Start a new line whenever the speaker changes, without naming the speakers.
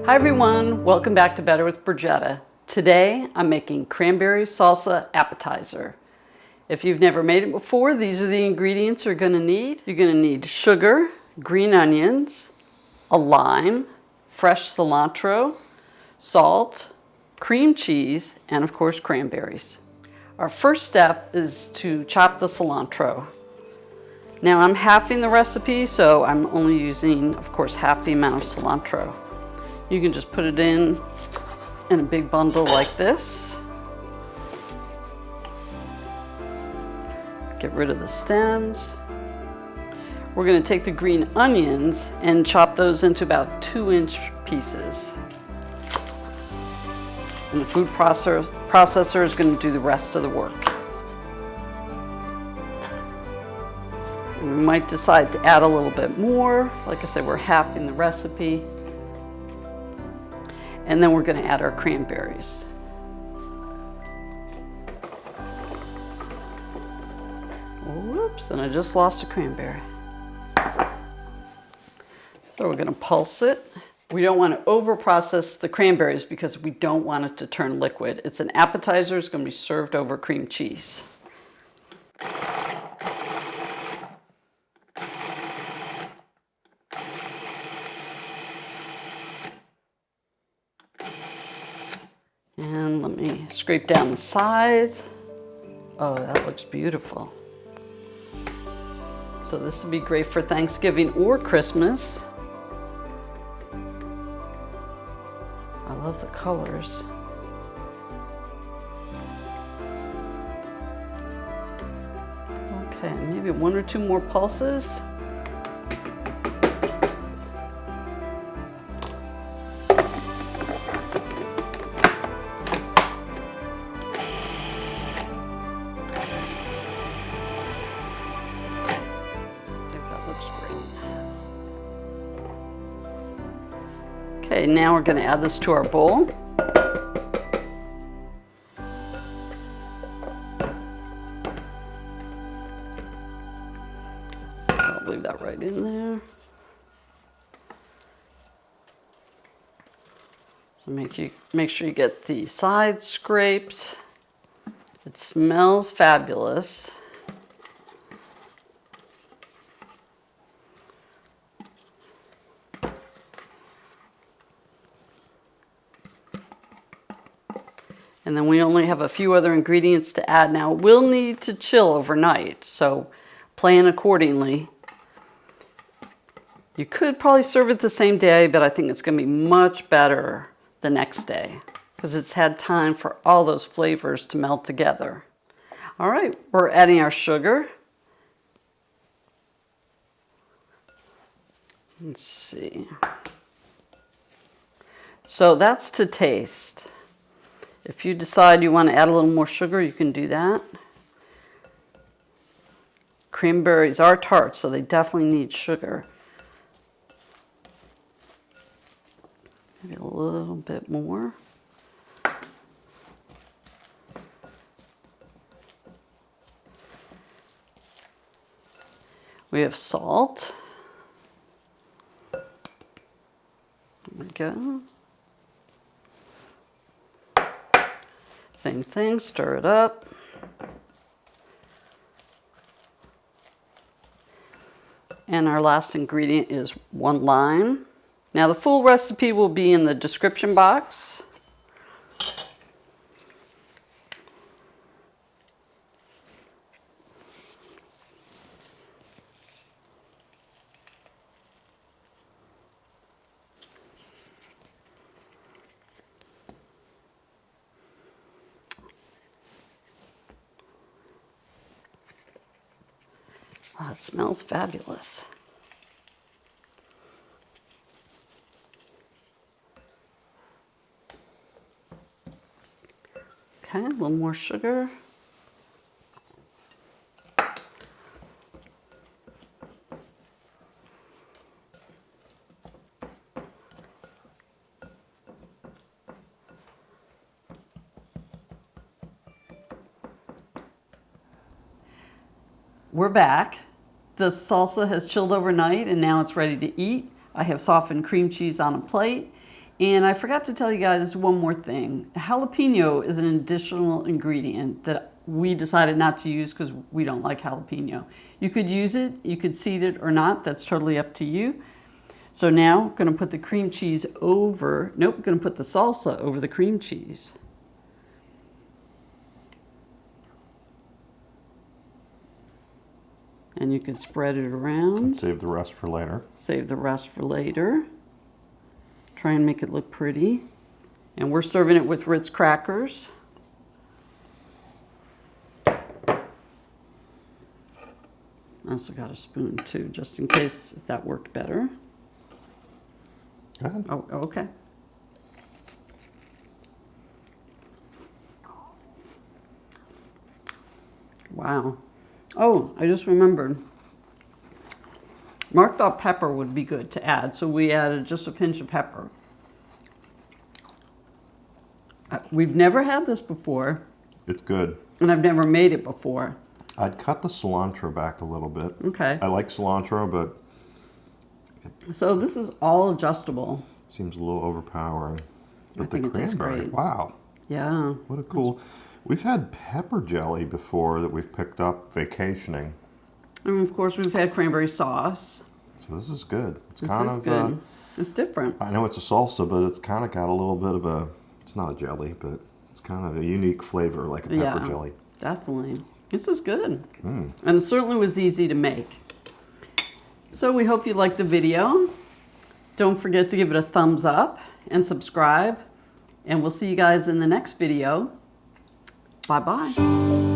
Hi everyone, welcome back to Better with Bridgetta. Today I'm making cranberry salsa appetizer. If you've never made it before, these are the ingredients you're going to need. You're going to need sugar, green onions, a lime, fresh cilantro, salt, cream cheese, and of course cranberries. Our first step is to chop the cilantro. Now I'm halving the recipe, so I'm only using, of course, half the amount of cilantro. You can just put it in a big bundle like this. Get rid of the stems. We're going to take the green onions and chop those into about 2-inch pieces. And the food processor is going to do the rest of the work. We might decide to add a little bit more. Like I said, we're halving the recipe. And then we're going to add our cranberries. Whoops, and I just lost a cranberry. So we're going to pulse it. We don't want to over-process the cranberries because we don't want it to turn liquid. It's an appetizer, it's going to be served over cream cheese. And let me scrape down the sides. Oh, that looks beautiful. So this would be great for Thanksgiving or Christmas. I love the colors. Okay, maybe 1 or 2 more pulses. Okay, now we're going to add this to our bowl. I'll leave that right in there. So make sure you get the sides scraped. It smells fabulous. And then we only have a few other ingredients to add now. We'll need to chill overnight, so plan accordingly. You could probably serve it the same day, but I think it's going to be much better the next day because it's had time for all those flavors to melt together. All right, we're adding our sugar. Let's see. So that's to taste. If you decide you want to add a little more sugar, you can do that. Cranberries are tart, so they definitely need sugar. Maybe a little bit more. We have salt. There we go. Same thing, stir it up. And our last ingredient is 1 lime. Now the full recipe will be in the description box. Oh, it smells fabulous. Okay, a little more sugar. We're back. The salsa has chilled overnight and now it's ready to eat. I have softened cream cheese on a plate And I forgot to tell you guys one more thing. Jalapeno is an additional ingredient that we decided not to use because we don't like jalapeno. You could use it, you could seed it or not. That's totally up to you. So now I'm going to put the cream cheese over, nope, I'm going to put the salsa over the cream cheese. And you can spread it around.
And save the rest for later.
Save the rest for later. Try and make it look pretty. And we're serving it with Ritz crackers. I also got a spoon too, just in case if that worked better.
Go ahead.
Oh, okay. Wow. Oh, I just remembered. Mark thought pepper would be good to add, so we added just a pinch of pepper. We've never had this before.
It's good.
And I've never made it before.
I'd cut the cilantro back a little bit.
Okay.
I like cilantro, but
So this is all adjustable.
it seems a little overpowering. But
I think it tastes great.
Wow.
Yeah.
What a cool... We've had pepper jelly before that we've picked up vacationing.
And of course we've had cranberry sauce.
So this is good. It's
This
kind
is
of
good. It's different.
I know it's a salsa, but it's kind of got a little bit of a... It's not a jelly, but it's kind of a unique flavor like a pepper jelly.
Definitely. This is good. And it certainly was easy to make. So we hope you liked the video. Don't forget to give it a thumbs up and subscribe. And we'll see you guys in the next video. Bye-bye.